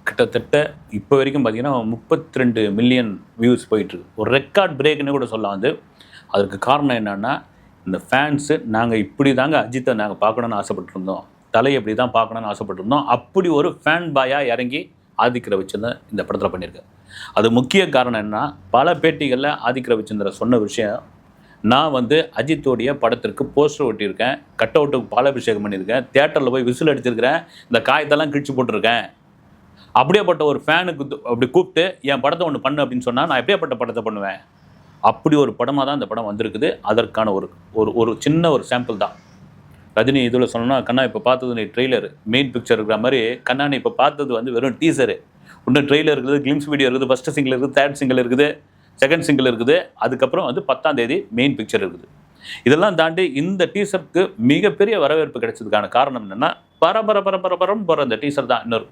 கிட்டத்தட்ட இப்போ வரைக்கும் பார்த்தீங்கன்னா 32 மில்லியன் வியூஸ் போயிட்டுருக்கு. ஒரு ரெக்கார்ட் பிரேக்னு கூட சொல்லலாம் வந்து. அதற்கு காரணம் என்னென்னா, இந்த ஃபேன்ஸு நாங்கள் இப்படி தாங்க அஜித்தை நாங்கள் பார்க்கணுன்னு ஆசைப்பட்டுருந்தோம், தலையை இப்படி தான் பார்க்கணுன்னு ஆசைப்பட்டுருந்தோம், அப்படி ஒரு ஃபேன் பாயாக இறங்கி ஆதிக் ரவிச்சந்திரன் இந்த படத்தில் பண்ணியிருக்காரு. அது முக்கிய காரணம் என்ன, பல பேட்டிகளில் ஆதிக் ரவிச்சந்திரன் சொன்ன விஷயம், நான் வந்து அஜித்தோடைய படத்திற்கு போஸ்டர் ஒட்டியிருக்கேன், கட் அவுட்டுக்கு பாலாபிஷேகம் பண்ணியிருக்கேன், தியேட்டரில் போய் விசில் அடிச்சிருக்கிறேன், இந்த காயத்தெல்லாம் கிழிச்சு போட்டிருக்கேன். அப்படியேப்பட்ட ஒரு ஃபேனுக்கு அப்படி கூப்பிட்டு என் படத்தை ஒன்று பண்ணு அப்படின்னு சொன்னால் நான் எப்படியாப்பட்ட படத்தை பண்ணுவேன். அப்படி ஒரு படமாக தான் இந்த படம் வந்திருக்குது. அதற்கான ஒரு சின்ன ஒரு சாம்பிள் தான். ரஜினி இதில் சொன்னோன்னா, கண்ணா இப்போ பார்த்தது நீ ட்ரெய்லர், மெயின் பிக்சர் இருக்கிற மாதிரி, கண்ணா நீ இப்போ பார்த்தது வந்து வெறும் டீசரு, இன்னும் ட்ரெய்லர் இருக்குது, கிளிம்ஸ் வீடியோ இருக்குது, ஃபஸ்ட்டு சிங்கிள் இருக்குது, தேர்ட் சிங்கிள் இருக்குது, செகண்ட் சிங்கிள் இருக்குது, அதுக்கப்புறம் வந்து 10ஆம் தேதி மெயின் பிக்சர் இருக்குது. இதெல்லாம் தாண்டி இந்த டீசருக்கு மிகப்பெரிய வரவேற்பு கிடைச்சதுக்கான காரணம் என்னென்னா, பரபரம் போகிற அந்த டீசர் தான். இன்னொரு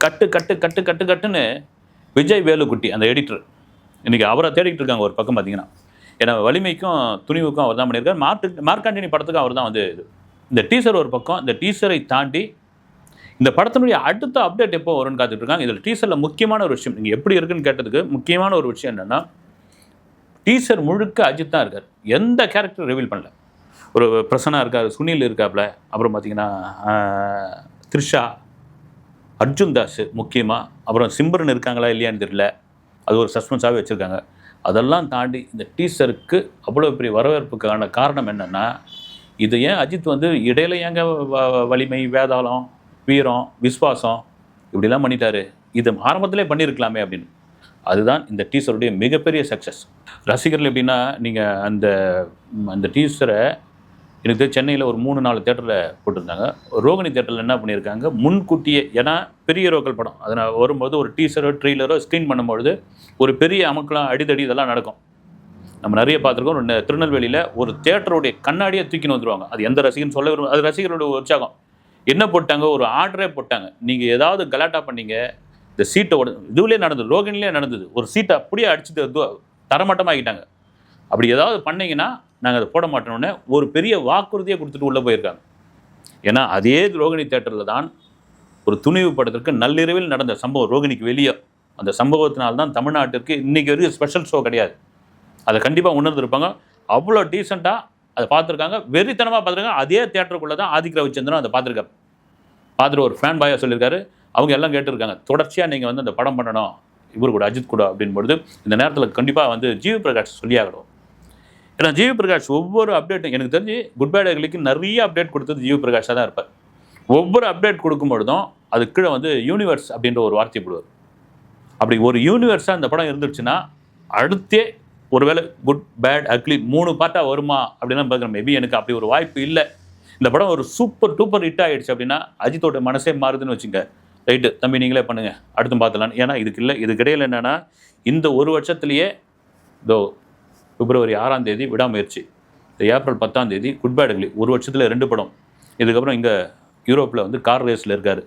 கட்டுன்னு விஜய் வேலுக்குட்டி அந்த எடிட்டர் இன்றைக்கி அவரை தேடிக்கிட்டு இருக்காங்க ஒரு பக்கம் பார்த்தீங்கன்னா. ஏன்னா வலிமைக்கும் துணிவுக்கும் அவர் தான் பண்ணியிருக்காரு, மார்க்காண்டினி படத்துக்கும் அவர் தான் வந்து இது. இந்த டீசர் ஒரு பக்கம், இந்த டீசரை தாண்டி இந்த படத்தினுடைய அடுத்த அப்டேட் எப்போ வரும்னு காத்துட்டு இருக்காங்க. இதில் டீசரில் முக்கியமான ஒரு விஷயம், நீங்கள் எப்படி இருக்குன்னு கேட்டதுக்கு முக்கியமான ஒரு விஷயம் என்னென்னா, டீசர் முழுக்க அஜித் தான் இருக்கார், எந்த கேரக்டர் ரிவீல் பண்ணல. ஒரு பிரசன்னா இருக்கார், சுனில் இருக்காப்புல, அப்புறம் பார்த்தீங்கன்னா த்ரிஷா, அர்ஜுன் தாஸ் முக்கியமாக, அப்புறம் சிம்ரன் இருக்காங்களா இல்லையான்னு தெரியல, அது ஒரு சஸ்பென்ஸாகவே வச்சுருக்காங்க. அதெல்லாம் தாண்டி இந்த டீசருக்கு அவ்வளோ பெரிய வரவேற்புக்கான காரணம் என்னென்னா, இது ஏன் அஜித் வந்து இடையில ஏங்க வலிமை, வேதாளம், வீரம், விஸ்வாசம் இப்படிலாம் பண்ணிட்டாரு, இது ஆரம்பத்திலே பண்ணியிருக்கலாமே அப்படின்னு. அதுதான் இந்த டீசருடைய மிகப்பெரிய சக்ஸஸ். ரசிகர்கள் எப்படின்னா, நீங்கள் அந்த டீசரை எனக்கு சென்னையில் ஒரு 3-4 தேட்டரில் போட்டிருந்தாங்க. ரோகிணி தேட்டரில் என்ன பண்ணியிருக்காங்க, முன்கூட்டியே, ஏன்னா பெரிய ஹீரோக்கள் படம், அதனால் வரும்போது ஒரு டீசரோ ட்ரெய்லரோ ஸ்க்ரீன் பண்ணும்பொழுது ஒரு பெரிய அமக்கலாம் அடிதடி இதெல்லாம் நடக்கும். நம்ம நிறைய பார்த்துருக்கோம். திருநெல்வேலியில் ஒரு தேட்டருடைய கண்ணாடியை தூக்கின்னு வந்துடுவாங்க. அது எந்த ரசிகன்னு சொல்ல வரும், அது ரசிகர்களுடைய உற்சாகம். என்ன போட்டாங்க, ஒரு ஆர்டரே போட்டாங்க, நீங்கள் ஏதாவது கலாட்டா பண்ணீங்க, இந்த சீட்டை இதுவிலே நடந்தது, ரோகிணிலே நடந்தது, ஒரு சீட்டை அப்படியே அடிச்சுட்டு தரமட்டமாகிட்டாங்க. அப்படி ஏதாவது பண்ணிங்கன்னா நாங்கள் அதை போட மாட்டோன்னே ஒரு பெரிய வாக்குறுதியை கொடுத்துட்டு உள்ளே போயிருக்காங்க. ஏன்னா அதே ரோகிணி தேட்டரில் தான் ஒரு துணிவு படத்திற்கு நள்ளிரவில் நடந்த சம்பவம், ரோகிணிக்கு வெளியே. அந்த சம்பவத்தினால்தான் தமிழ்நாட்டிற்கு இன்றைக்கி வரைக்கும் ஸ்பெஷல் ஷோ கிடையாது. அதை கண்டிப்பாக உணர்ந்துருப்பாங்க. அவ்வளோ டீசெண்டாக அதை பார்த்துருக்காங்க, வெறித்தனமாக பார்த்துருக்காங்க. அதே தேட்டருக்குள்ளே தான் ஆதிக் ரவிச்சந்திரன் அதை பார்த்துருக்காரு. பார்த்துட்டு ஒரு ஃபேன் பாயாக சொல்லியிருக்காரு. அவங்க எல்லாம் கேட்டுருக்காங்க, தொடர்ச்சியாக நீங்கள் வந்து அந்த படம் பண்ணணும் இவர் கூட, அஜித் கூட அப்படின்பொழுது இந்த நேரத்தில் கண்டிப்பாக வந்து ஜிவி பிரகாஷ் சொல்லியாகணும். ஏன்னா ஜிவி பிரகாஷ் ஒவ்வொரு அப்டேட்டும், எனக்கு தெரிஞ்சு குட் பேட் அக்லிக்கு நிறைய அப்டேட் கொடுத்தது ஜிவி பிரகாஷாக தான் இருப்பார். ஒவ்வொரு அப்டேட் கொடுக்கும்பொழுதும் அது கீழே வந்து யூனிவர்ஸ் அப்படின்ற ஒரு வார்த்தை போடுவார். அப்படி ஒரு யூனிவர்ஸாக இந்த படம் இருந்துச்சுன்னா அடுத்தே ஒருவேளை குட் பேட் அக்லி 3 பார்ட்டாக வருமா அப்படின்னா பார்க்குறேன். மேபி எனக்கு அப்படி ஒரு வாய்ப்பு இல்லை. இந்த படம் ஒரு சூப்பர் டூப்பர் ஹிட் ஆகிடுச்சு அப்படின்னா அஜித்தோட மனசே மாறுதுன்னு வச்சுங்க, ரைட்டு தம்பி நீங்களே பண்ணுங்கள் அடுத்து பார்த்துலான்னு. ஏன்னா இதுக்கிடையில் என்னென்னா, இந்த ஒரு வருஷத்துலேயே இதோ பிப்ரவரி 6ஆம் தேதி விடாமுயற்சி, இந்த ஏப்ரல் 10ஆம் தேதி குட் பேட் அக்லி, ஒரு வருஷத்தில் 2 படம். இதுக்கப்புறம் இங்கே யூரோப்பில் வந்து கார் ரேஸில் இருக்கார்.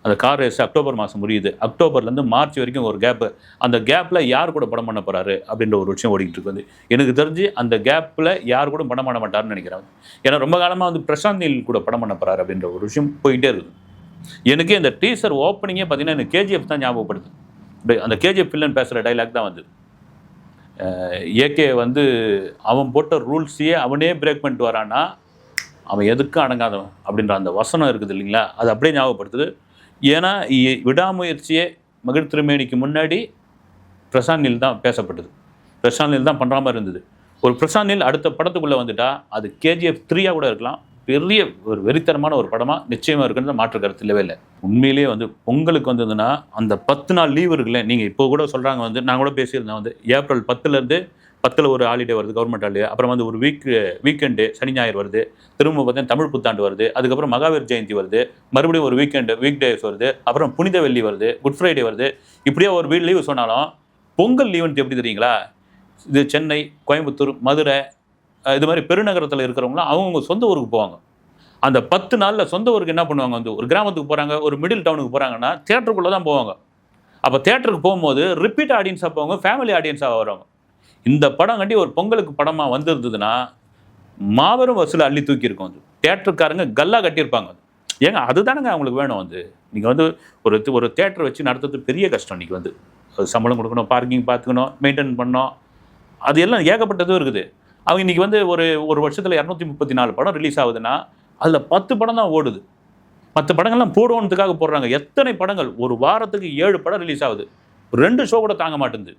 அந்த கார் ரேஸ் அக்டோபர் மாதம் முடியுது. அக்டோபர்லேருந்து மார்ச் வரைக்கும் ஒரு கேப்பு. அந்த கேப்பில் யார் கூட படம் பண்ண போகிறாரு அப்படின்ற ஒரு விஷயம் ஓடிக்கிட்டு இருக்குது. எனக்கு தெரிஞ்சு அந்த கேப்பில் யார் கூட படம் பண்ண மாட்டார்னு நினைக்கிறேன். ஏன்னா ரொம்ப காலமாக வந்து பிரசாந்த் நீல் கூட படம் பண்ண போகிறாரு அப்படின்ற ஒரு விஷயம் போயிட்டே இருக்குது. எனக்கு இந்த டீசர் ஓப்பனிங்கே பார்த்தீங்கன்னா எனக்கு கேஜிஎஃப் தான் ஞாபகப்படுது. அந்த கேஜிஎஃப் வில்லன் பேசுகிற டைலாக் தான் வந்து ஏகே வந்து அவன் போட்ட ரூல்ஸையே அவனே பிரேக் பண்ணிட்டு வரான்னா அவன் எதுக்கும் அடங்காதவன் அப்படின்ற அந்த வசனம் இருக்குது இல்லைங்களா, அது அப்படியே ஞாபகப்படுத்துது. ஏன்னா விடாமுயற்சியே மகிழ் திருமேனிக்கு முன்னாடி பிரசாந்த் நீல் தான் பேசப்பட்டது, பிரசாந்த் நீல் தான் பண்ணுற மாதிரி இருந்தது. ஒரு பிரசாந்த் நீல் அடுத்த படத்துக்குள்ளே வந்துட்டா அது கேஜிஎஃப் 3 கூட இருக்கலாம், பெரிய ஒரு வெறித்தனமான ஒரு படமாக நிச்சயமாக இருக்குன்னு மாற்று கருத்து இல்லவே இல்லை. உண்மையிலேயே வந்து பொங்கலுக்கு வந்ததுன்னா அந்த 10 நாள் லீவ் இருக்குல்ல, நீங்கள் இப்போ கூட சொல்கிறாங்க வந்து, நான் கூட பேசியிருந்தேன் வந்து ஏப்ரல் 10லேருந்து 10 ஒரு ஹாலிடே வருது, கவர்மெண்ட் ஹாலிடே, அப்புறம் வந்து ஒரு வீக்கெண்டு சனி ஞாயிறு வருது, திரும்ப பார்த்தீங்கன்னா தமிழ் புத்தாண்டு வருது, அதுக்கப்புறம் மகாவீர் ஜெயந்தி வருது, மறுபடியும் ஒரு வீக் டேஸ் வருது, அப்புறம் புனித வெள்ளி வருது, குட் ஃப்ரைடே வருது. இப்படியே ஒரு லீவு சொன்னாலும் பொங்கல் லீவுன்ட்டு எப்படி தெரியுங்களா, இது சென்னை, கோயம்புத்தூர், மதுரை இது மாதிரி பெருநகரத்தில் இருக்கிறவங்களாம் அவங்கவுங்க சொந்த ஊருக்கு போவாங்க. அந்த 10 நாளில் சொந்த ஊருக்கு என்ன பண்ணுவாங்க, வந்து ஒரு கிராமத்துக்கு போகிறாங்க, ஒரு மிடில் டவுனுக்கு போகிறாங்கன்னா தியேட்டருக்குள்ளே தான் போவாங்க. அப்போ தியேட்டருக்கு போகும்போது ரிப்பீட் ஆடியன்ஸாக போவாங்க, ஃபேமிலி ஆடியன்ஸாக வருவாங்க. இந்த படம் கண்டி ஒரு பொங்கலுக்கு படமாக வந்திருந்ததுன்னா மாபெரும் வசூல் அள்ளி தூக்கியிருக்கும். வந்து தியேட்டருக்காரங்க கல்லா கட்டியிருப்பாங்க. ஏங்க அதுதானங்க அவங்களுக்கு வேணும். வந்து நீங்கள் வந்து ஒரு தேட்டர் வச்சு நடத்துறது பெரிய கஷ்டம். இன்றைக்கி வந்து சம்பளம் கொடுக்கணும், பார்க்கிங் பார்த்துக்கணும், மெயின்டைன் பண்ணணும், அது எல்லாம் ஏகப்பட்டதும் இருக்குது. அவங்க இன்றைக்கி வந்து ஒரு வருஷத்தில் 234 படம் ரிலீஸ் ஆகுதுன்னா அதில் 10 படம் தான் ஓடுது. 10 படங்கள்லாம் போடுவோன்றதுக்காக போடுறாங்க. எத்தனை படங்கள் ஒரு வாரத்துக்கு 7 படம் ரிலீஸ் ஆகுது. 2 ஷோ கூட தாங்க மாட்டேங்குது.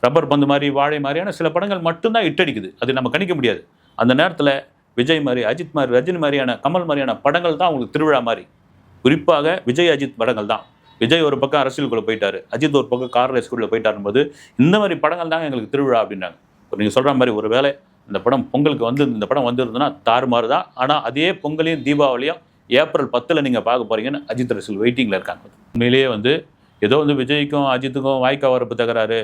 ரப்பர் பந்து மாதிரி, வாழை மாதிரியான சில படங்கள் மட்டும்தான் இட்டடிக்குது. அது நம்ம கணிக்க முடியாது. அந்த நேரத்தில் விஜய் மாதிரி, அஜித் மாதிரி, ரஜினி மாதிரியான, கமல் மாதிரியான படங்கள் தான் உங்களுக்கு திருவிழா மாதிரி. குறிப்பாக விஜய் அஜித் படங்கள் தான். விஜய் ஒரு பக்கம் அரசியலுக்குள்ளே போயிட்டார், அஜித் ஒரு பக்கம் கார் ரேஸ்குள்ளே போயிட்டாரும்போது இந்த மாதிரி படங்கள் தாங்க எங்களுக்கு திருவிழா அப்படின்னாங்க. நீங்கள் சொல்கிற மாதிரி ஒரு வேளை இந்த படம் பொங்கலுக்கு வந்து இந்த படம் வந்துருந்துன்னா தாறுமாறு தான். ஆனால் அதே பொங்கலையும் தீபாவளியும் ஏப்ரல் 10 நீங்கள் பார்க்க போகிறீங்கன்னு அஜித் ரசிகர்கள் வெயிட்டிங்கில் இருக்காங்க. உண்மையிலேயே வந்து ஏதோ வந்து விஜய்க்கும் அஜித்துக்கும் வாய்க்கா வரப்பு தகராறு,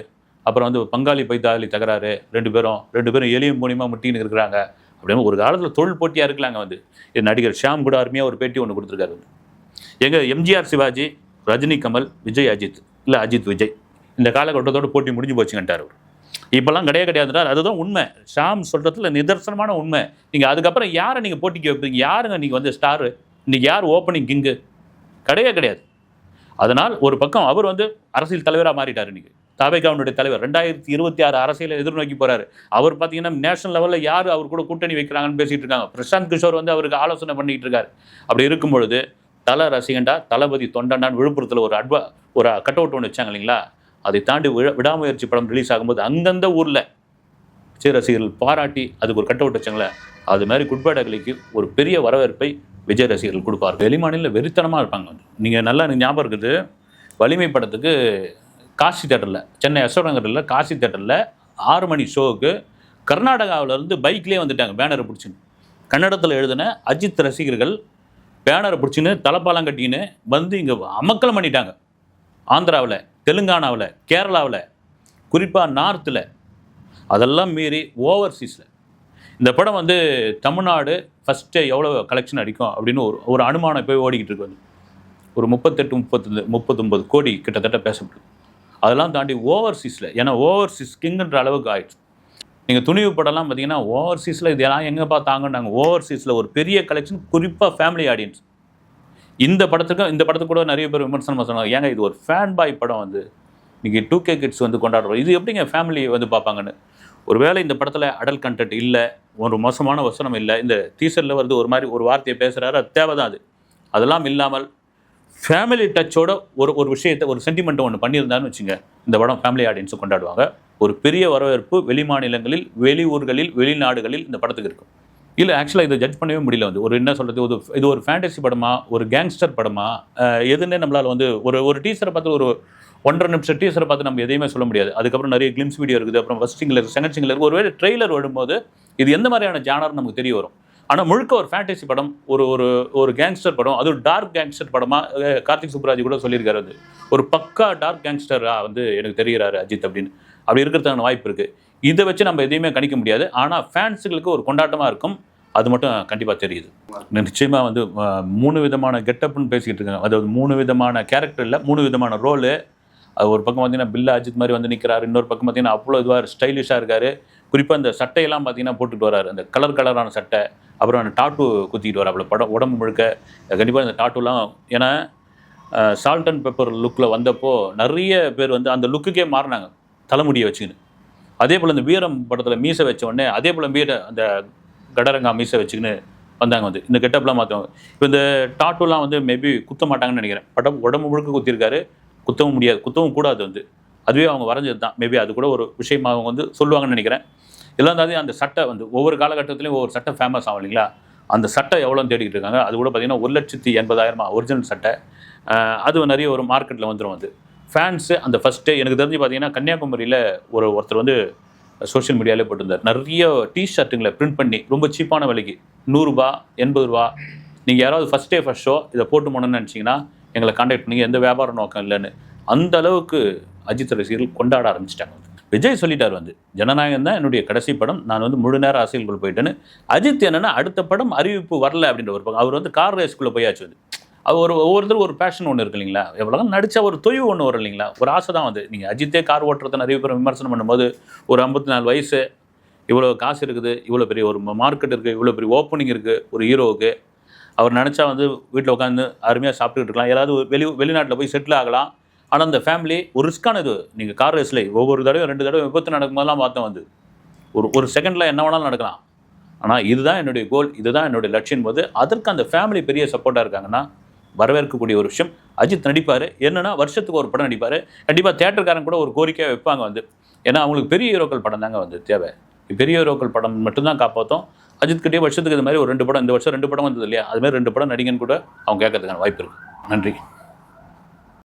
அப்புறம் வந்து பங்காளி பைத்தாளி தகராறு, ரெண்டு பேரும் எளியும் மூலியமாக முட்டின்னு இருக்கிறாங்க அப்படின்னு ஒரு காலத்தில் தொழில் போட்டியாக இருக்கலாங்க. வந்து இது நடிகர் ஷியாம் கூட அருமையாக ஒரு பேட்டி ஒன்று கொடுத்துருக்காரு. எங்கள் எம்ஜிஆர் சிவாஜி, ரஜினி கமல், விஜய் அஜித், இல்லை அஜித் விஜய், இந்த காலகட்டத்தோடு போட்டி முடிஞ்சு போச்சுங்கன்ட்டார் அவர். இப்போல்லாம் கிடையாதுன்றார். அதுதான் உண்மை. ஷாம் சொல்கிறதுல நிதர்சனமான உண்மை. நீங்கள் அதுக்கப்புறம் யாரை நீங்கள் போட்டிக்கு வைப்பீங்க? யாருங்க நீங்கள் வந்து ஸ்டாரு? இன்றைக்கி யார் ஓப்பனிங் கிங்கு? கிடையாது. அதனால் ஒரு பக்கம் அவர் வந்து அரசியல் தலைவராக மாறிட்டார். இன்றைக்கி தவேகாவுடைய தலைவர் 2026 அரசியலை எதிர்நோக்கி போகிறாரு. அவர் பார்த்தீங்கன்னா நேஷனல் லெவலில் யார் அவர் கூட கூட்டணி வைக்கிறாங்கன்னு பேசிகிட்டு இருக்காங்க. பிரசாந்த் கிஷோர் வந்து அவருக்கு ஆலோசனை பண்ணிகிட்டு இருக்காரு. அப்படி இருக்கும் பொழுது தலை ரசிகண்டா, தளபதி தொண்டண்டான்னு விழுப்புரத்தில் ஒரு கட் அவுட் ஒன்று வச்சாங்க இல்லைங்களா? அதை தாண்டி விடாமுயற்சி படம் ரிலீஸ் ஆகும்போது அந்தந்த ஊரில் விஜய் ரசிகர்கள் பாராட்டி அதுக்கு ஒரு கட் அவுட் வச்சாங்களே, அது மாதிரி குட்பேட் அகலிக்கு ஒரு பெரிய வரவேற்பை விஜய் ரசிகர்கள் கொடுப்பார். வெளிமாநில வெறித்தனமாக இருப்பாங்க. நீங்கள் நல்லா எனக்கு ஞாபகம் இருக்குது, வலிமை படத்துக்கு காசி தேட்டரில், சென்னை அசோகநகரில் காசி தேட்டரில் 6 மணி ஷோவுக்கு கர்நாடகாவிலேருந்து பைக்லேயே வந்துட்டாங்க பேனரை பிடிச்சின்னு. கன்னடத்தில் எழுதின அஜித் ரசிகர்கள் பேனரை பிடிச்சின்னு தலைப்பாலம் கட்டின்னு வந்து இங்கே அமக்கலம் பண்ணிட்டாங்க. ஆந்திராவில், தெலுங்கானாவில், கேரளாவில், குறிப்பாக நார்த்தில், அதெல்லாம் மீறி ஓவர்சீஸில் இந்த படம் வந்து தமிழ்நாடு ஃபஸ்ட்டு எவ்வளோ கலெக்ஷன் அடிக்கும் அப்படின்னு ஒரு அனுமானம் போய் ஓடிக்கிட்டு இருக்கு. வந்து ஒரு 38-39 கோடி கிட்டத்தட்ட பேசப்படுது. அதெல்லாம் தாண்டி ஓவர்சீஸில், ஏன்னா ஓவர்சீஸ் கிங்குன்ற அளவுக்கு ஆயிடுச்சு. நீங்கள் துணிவு படம்லாம் பார்த்தீங்கன்னா ஓவர்சீஸில் இதெல்லாம் எங்கே பார்த்தாங்கன்னாங்க. ஓவர்சீஸில் ஒரு பெரிய கலெக்ஷன், குறிப்பாக ஃபேமிலி ஆடியன்ஸ். இந்த படத்துக்கு கூட நிறைய பேர் விமர்சனம் சொன்னாங்க, ஏங்க இது ஒரு ஃபேன் பாய் படம், வந்து இன்றைக்கி 2K கிட்ஸ் வந்து கொண்டாடுறோம், இது எப்படிங்க ஃபேமிலி வந்து பார்ப்பாங்கன்னு. ஒருவேளை இந்த படத்தில் அடல்ட் கண்டென்ட் இல்லை, ஒரு மோசமான வசனம் இல்லை, இந்த டீசரில் வந்து ஒரு வார்த்தையை பேசுகிறாரு, அது தேவை தான். அதெல்லாம் இல்லாமல் ஃபேமிலி டச்சோட ஒரு விஷயத்தை, ஒரு சென்டிமெண்ட்டை ஒன்று பண்ணியிருந்தான்னு வச்சுங்க, இந்த படம் ஃபேமிலி ஆடியன்ஸை கொண்டாடுவாங்க. ஒரு பெரிய வரவேற்பு வெளி மாநிலங்களில், வெளியூர்களில், வெளிநாடுகளில் இந்த படத்துக்கு இருக்கும். இல்லை ஆக்சுவலாக இதை ஜட்ஜ் பண்ணவே முடியல. வந்து என்ன சொல்கிறது, இது ஒரு ஃபேண்டசி படமா, ஒரு கேங்ஸ்டர் படமா, எதுன்னே நம்மளால் வந்து ஒரு டீசரை பார்த்து, ஒரு 1.5 நிமிஷம் டீசரை பார்த்து நம்ம எதையுமே சொல்ல முடியாது. அதுக்கப்புறம் நிறைய கிளிம்ஸ் வீடியோ இருக்குது, அப்புறம் ஃபர்ஸ்ட் சிங்கில் இருக்குது, செகண்ட் சிங்கில் இருக்குது. ஒருவேளை ட்ரெய்லர் வரும்போது இது எந்த மாதிரியான ஜானர் நமக்கு தெரிய வரும். ஆனால் முழுக்க ஒரு ஃபேண்டசி படம், ஒரு கேங்ஸ்டர் படம், அது ஒரு டார்க் கேங்ஸ்டர் படமாக கார்த்திக் சுப்ராஜ் கூட சொல்லியிருக்காரு. அது ஒரு பக்கா டார்க் கேங்ஸ்டராக வந்து எனக்கு தெரிகிறாரு அஜித் அப்படின்னு. அப்படி இருக்கிறதுக்கான வாய்ப்பு இருக்குது. இதை வச்சு நம்ம எதையுமே கணிக்க முடியாது. ஆனால் ஃபேன்ஸுகளுக்கு ஒரு கொண்டாட்டமாக இருக்கும், அது மட்டும் கண்டிப்பாக தெரியுது. நிச்சயமாக வந்து 3 விதமான கெட்டப்னு பேசிக்கிட்டு இருக்காங்க. அதாவது 3 விதமான கேரக்டர் இல்லை, 3 விதமான ரோலு. அது ஒரு பக்கம் பார்த்தீங்கன்னா பில்லா அஜித் மாதிரி வந்து நிற்கிறாரு, இன்னொரு பக்கம் பார்த்தீங்கன்னா அவ்வளோ இதுவாக ஸ்டைலிஷாக இருக்கார். குறிப்பாக அந்த சட்டையெல்லாம் பார்த்தீங்கன்னா போட்டுட்டு வராரு, அந்த கலரான சட்டை, அப்புறம் அந்த டாட்டூ குத்திட்டு வர அவ்வளோ படம் உடம்பு முழுக்க. கண்டிப்பாக இந்த டாட்டூலாம், ஏன்னா சால்ட் அண்ட் பெப்பர் லுக்கில் வந்தப்போ நிறைய பேர் வந்து அந்த லுக்குக்கே மாறினாங்க, தலைமுடியை வச்சுக்கின்னு. அதே போல் இந்த வீரம் படத்தில் மீசை வச்ச உடனே அதே போல் அந்த கடரங்கா மீசை வச்சுக்கின்னு வந்தாங்க. வந்து இந்த கெட்டப்லாம் மாற்றுவாங்க. இப்போ இந்த டாட்டூலாம் வந்து மேபி குத்த மாட்டாங்கன்னு நினைக்கிறேன். உடம்பு முழுக்க குத்திருக்காரு, குத்தவும் முடியாது, குத்தவும் கூடாது. வந்து அதுவே அவங்க வரைஞ்சது தான். மேபி அது கூட ஒரு விஷயமா அவங்க வந்து சொல்லுவாங்கன்னு நினைக்கிறேன். எல்லாம் தாண்டி அந்த சட்டை வந்து ஒவ்வொரு காலகட்டத்திலையும் ஒவ்வொரு சட்டை ஃபேமஸ் ஆகும் இல்லைங்களா? அந்த சட்டை எவ்வளோன்னு தேடிக்கிட்டு இருக்காங்க. அது கூட பார்த்தீங்கன்னா 1,80,000 ஒரிஜினல் சட்டை. அது நிறைய ஒரு மார்க்கெட்டில் வந்துடும். வந்து ஃபேன்ஸு அந்த ஃபஸ்ட்டு எனக்கு தெரிஞ்சு பார்த்தீங்கன்னா கன்னியாகுமரியில் ஒருத்தர் வந்து சோஷியல் மீடியாவிலே போட்டிருந்தார். நிறைய டிஷர்ட்டுங்களை பிரிண்ட் பண்ணி ரொம்ப சீப்பான விலைக்கு, 100 ரூபா, 80 ரூபா. நீங்கள் யாராவது ஃபஸ்ட் ஷோ இதை போட்டு போகணுன்னு நினச்சிங்கன்னா எங்களை கான்டாக்ட் பண்ணி, எந்த வியாபார நோக்கம் இல்லைன்னு. அந்த அளவுக்கு அஜித் ரசிகர்கள் கொண்டாட ஆரம்பிச்சிட்டாங்க. விஜய் சொல்லிட்டார், வந்து ஜனநாயகம் தான் என்னுடைய கடைசி படம், நான் வந்து முழு நேரம் அரசியலுக்குள்ள போயிட்டேன்னு. அஜித் என்னென்னா அடுத்த படம் அறிவிப்பு வரல அப்படின்ற ஒரு பக்கம். அவர் வந்து கார் ரேஸ்க்குள்ளே போயாச்சு. வந்து அவர் ஒவ்வொருத்தரும் ஒரு பேஷன் ஒன்று இருக்கு இல்லைங்களா? எவ்வளோ நடித்தா ஒரு தொய்வு ஒன்று வரும் இல்லைங்களா? ஒரு ஆசை தான். வந்து நீங்கள் அஜித்தே கார் ஓட்டுறதை நிறைய பேர் விமர்சனம் பண்ணும்போது, ஒரு 54 வயசு, இவ்வளோ காசு இருக்குது, இவ்வளோ பெரிய ஒரு மார்க்கெட் இருக்குது, இவ்வளோ பெரிய ஓப்பனிங் இருக்குது ஒரு ஹீரோவுக்கு, அவர் நினச்சா வந்து வீட்டில் உட்காந்து அருமையாக சாப்பிட்டுட்டு இருக்கலாம், யாராவது வெளிநாட்டில் போய் செட்டில் ஆகலாம். ஆனால் அந்த ஃபேமிலி ஒரு ரிஸ்க்கான இது. நீங்கள் கார் ரேஸில் ஒவ்வொரு தடவையும் 2 தடவை விபத்து நடக்கும்போதெல்லாம் பார்த்தோம் வந்து ஒரு செகண்டில் என்ன வேணாலும் நடக்கலாம். ஆனால் இதுதான் என்னுடைய கோல், இதுதான் என்னுடைய லட்சியம் போது அதற்கு அந்த ஃபேமிலி பெரிய சப்போர்ட்டாக இருக்காங்கன்னா வரவேற்கக்கூடிய ஒரு விஷயம். அஜித் நடிப்பார், என்னென்னா வருஷத்துக்கு ஒரு படம் நடிப்பார். கண்டிப்பாக தேட்டருக்காரன் கூட ஒரு கோரிக்கையாக வைப்பாங்க வந்து. ஏன்னா அவங்களுக்கு பெரிய ஹீரோக்கள் படம் தாங்க வந்து தேவை. பெரிய ஹீரோக்கள் படம் மட்டும்தான் காப்பாற்றும். அஜித் கிட்டே வருஷத்துக்கு இது மாதிரி ஒரு 2 படம், இந்த வருஷம் 2 படம் வந்தது இல்லையா, அதுமாதிரி 2 படம் நடிகன்னு கூட அவங்க கேட்கறதுக்கான வாய்ப்பு இருக்குது. நன்றி.